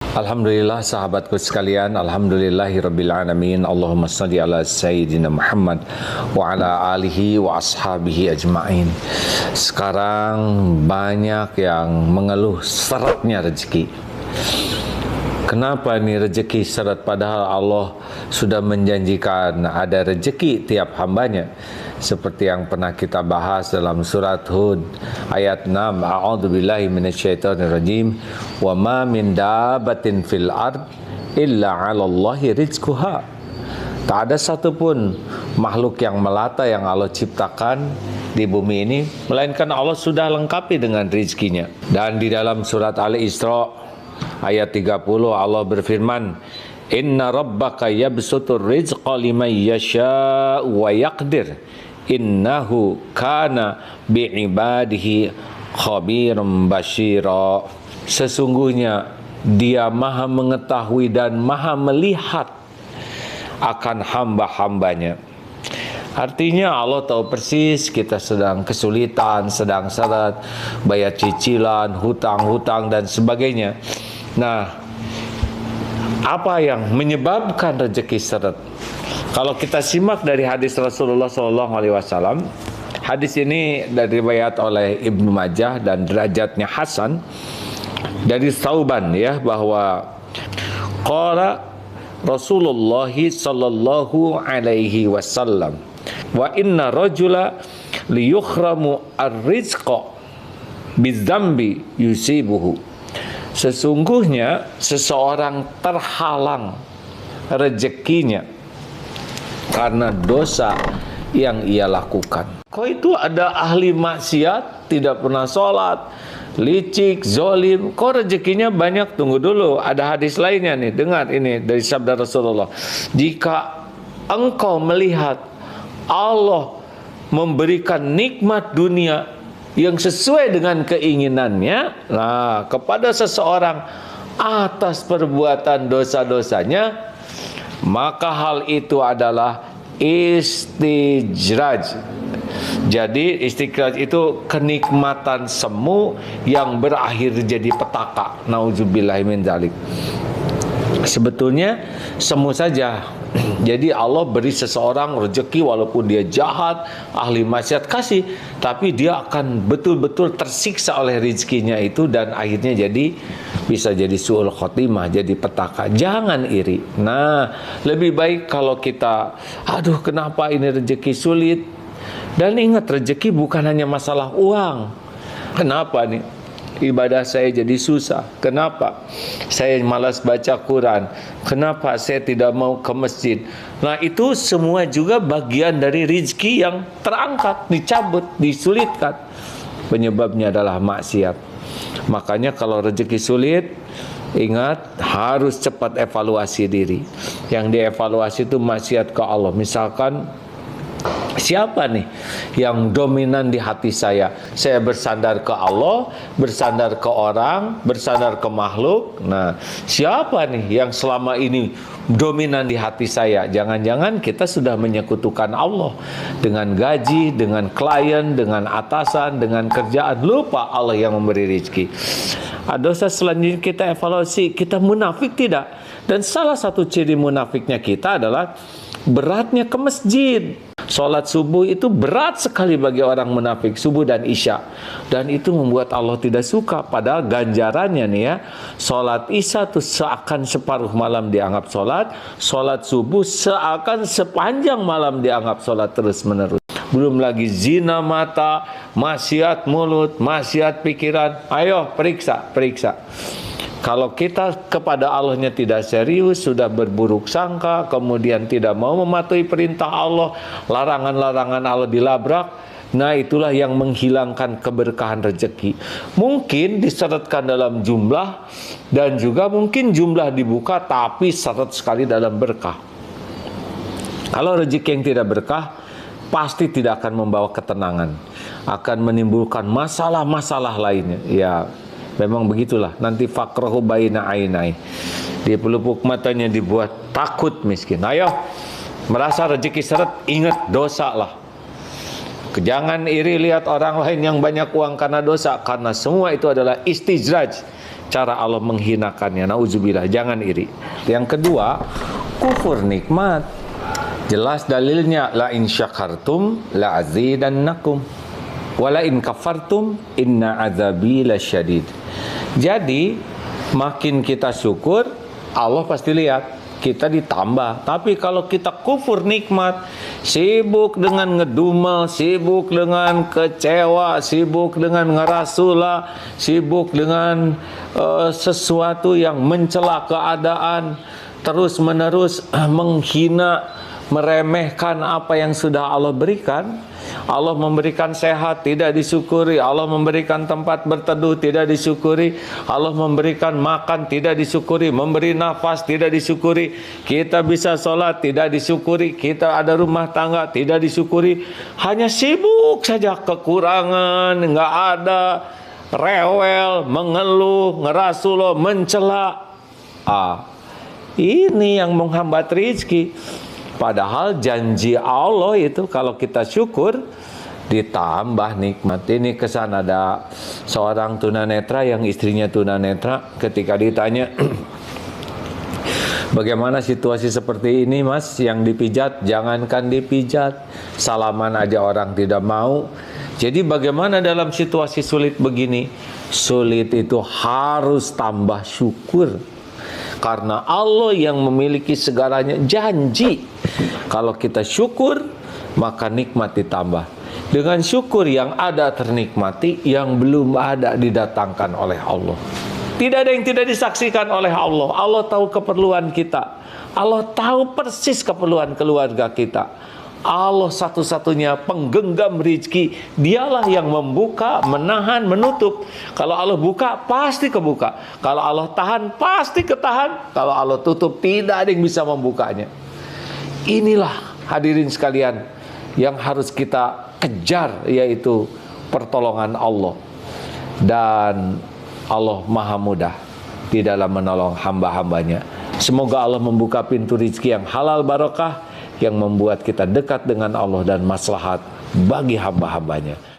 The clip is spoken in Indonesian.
Alhamdulillah sahabatku sekalian, alhamdulillahirabbil alamin. Allahumma shalli ala sayyidina Muhammad wa ala alihi wa ashabihi ajmain. Sekarang banyak yang mengeluh seretnya rezeki. Kenapa ini rezeki seret, padahal Allah sudah menjanjikan ada rezeki tiap hambanya. Seperti yang pernah kita bahas dalam surat Hud ayat 6, a'udzubillahi minasyaitonirrajim, wa ma min dabbatin fil ard illa 'alallahi rizquha. Tak ada satupun makhluk yang melata yang Allah ciptakan di bumi ini melainkan Allah sudah lengkapi dengan rizkinya. Dan di dalam surat Al-Isra ayat 30 Allah berfirman, inna rabbaka yabsutur rizqa liman yasha wa yaqdir innahu kana bi'ibadihi khabirum basyira. Sesungguhnya Dia maha mengetahui dan maha melihat akan hamba-hambanya. Artinya Allah tahu persis kita sedang kesulitan, sedang seret, bayar cicilan, hutang-hutang dan sebagainya. Nah, apa yang menyebabkan rezeki seret? Kalau kita simak dari hadis Rasulullah SAW, hadis ini diriwayat oleh Ibnu Majah dan derajatnya hasan dari Tsauban, ya, bahwa qala Rasulullah sallallahu alaihi wasallam, wa inna rajula liyukhramu ar-rizqa bidzambi yusibuhu. Sesungguhnya seseorang terhalang rezekinya karena dosa yang ia lakukan. Kok itu ada ahli maksiat, tidak pernah sholat, licik, zolim, kok rezekinya banyak? Tunggu dulu, ada hadis lainnya nih, dengar ini dari sabda Rasulullah. Jika engkau melihat Allah memberikan nikmat dunia yang sesuai dengan keinginannya, nah, kepada seseorang atas perbuatan dosa-dosanya, maka hal itu adalah istijraj. Jadi istijraj itu kenikmatan semu yang berakhir jadi petaka. Nauzubillahi min dzalik. Sebetulnya semu saja. Jadi Allah beri seseorang rezeki walaupun dia jahat, ahli maksiat, kasih, tapi dia akan betul-betul tersiksa oleh rezekinya itu dan akhirnya bisa jadi su'ul khotimah, jadi petaka. Jangan iri. Nah, lebih baik kalau kita, aduh kenapa ini rezeki sulit? Dan ingat, rezeki bukan hanya masalah uang. Kenapa nih ibadah saya jadi susah? Kenapa saya malas baca Quran? Kenapa saya tidak mau ke masjid? Nah, itu semua juga bagian dari rezeki yang terangkat, dicabut, disulitkan. Penyebabnya adalah maksiat. Makanya kalau rezeki sulit, ingat harus cepat evaluasi diri. Yang dievaluasi itu maksiat ke Allah. Misalkan, siapa nih yang dominan di hati saya? Saya bersandar ke Allah, bersandar ke orang, bersandar ke makhluk. Nah, siapa nih yang selama ini dominan di hati saya? Jangan-jangan kita sudah menyekutukan Allah dengan gaji, dengan klien, dengan atasan, dengan kerjaan. Lupa Allah yang memberi rezeki. Dosa selanjutnya kita evaluasi, kita munafik tidak? Dan salah satu ciri munafiknya kita adalah beratnya ke masjid. Sholat subuh itu berat sekali bagi orang munafik, subuh dan isya. Dan itu membuat Allah tidak suka. Padahal ganjarannya nih ya, sholat isya itu seakan separuh malam dianggap sholat, sholat subuh seakan sepanjang malam dianggap sholat terus menerus. Belum lagi zina mata, maksiat mulut, maksiat pikiran. Ayo periksa. Kalau kita kepada Allahnya tidak serius, sudah berburuk sangka, kemudian tidak mau mematuhi perintah Allah, larangan-larangan Allah dilabrak, nah itulah yang menghilangkan keberkahan rezeki. Mungkin diseretkan dalam jumlah, dan juga mungkin jumlah dibuka, tapi seret sekali dalam berkah. Kalau rezeki yang tidak berkah, pasti tidak akan membawa ketenangan, akan menimbulkan masalah-masalah lainnya. Ya, memang begitulah. Nanti fakrahu baina ainai, di pelupuk matanya dibuat takut miskin. Ayo, merasa rezeki seret, ingat dosa lah. Jangan iri lihat orang lain yang banyak uang karena dosa, karena semua itu adalah istijraj. cara Allah menghinakannya. Nauzubillah, jangan iri. Yang kedua, kufur nikmat. Jelas dalilnya, la in syakartum la azidannakum wa la in kafartum inna azabi lasyadid. Jadi makin kita syukur, Allah pasti lihat kita ditambah. Tapi kalau kita kufur nikmat, sibuk dengan ngedumel, sibuk dengan kecewa, sibuk dengan ngerasula, sibuk dengan sesuatu yang mencela keadaan, terus menerus menghina, meremehkan apa yang sudah Allah berikan. Allah memberikan sehat, tidak disyukuri. Allah memberikan tempat berteduh, tidak disyukuri. Allah memberikan makan, tidak disyukuri. Memberi nafas, tidak disyukuri. Kita bisa sholat, tidak disyukuri. Kita ada rumah tangga, tidak disyukuri. Hanya sibuk saja, kekurangan, nggak ada, rewel, mengeluh, ngerasuloh, mencela. Ini yang menghambat rezeki. Padahal janji Allah itu kalau kita syukur ditambah nikmat. Ini kesan ada seorang tunanetra yang istrinya tunanetra, ketika ditanya bagaimana situasi seperti ini mas, yang dipijat jangankan dipijat, salaman aja orang tidak mau. Jadi bagaimana dalam situasi sulit begini? Sulit itu harus tambah syukur. Karena Allah yang memiliki segalanya janji. Kalau kita syukur, maka nikmat ditambah. Dengan syukur yang ada ternikmati, yang belum ada didatangkan oleh Allah. Tidak ada yang tidak disaksikan oleh Allah. Allah tahu keperluan kita. Allah tahu persis keperluan keluarga kita. Allah satu-satunya penggenggam rezeki. Dialah yang membuka, menahan, menutup. Kalau Allah buka, pasti kebuka. Kalau Allah tahan, pasti ketahan. Kalau Allah tutup, tidak ada yang bisa membukanya. Inilah hadirin sekalian yang harus kita kejar, yaitu pertolongan Allah. Dan Allah maha mudah di dalam menolong hamba-hambanya. Semoga Allah membuka pintu rezeki yang halal barokah, yang membuat kita dekat dengan Allah dan maslahat bagi hamba-hambanya.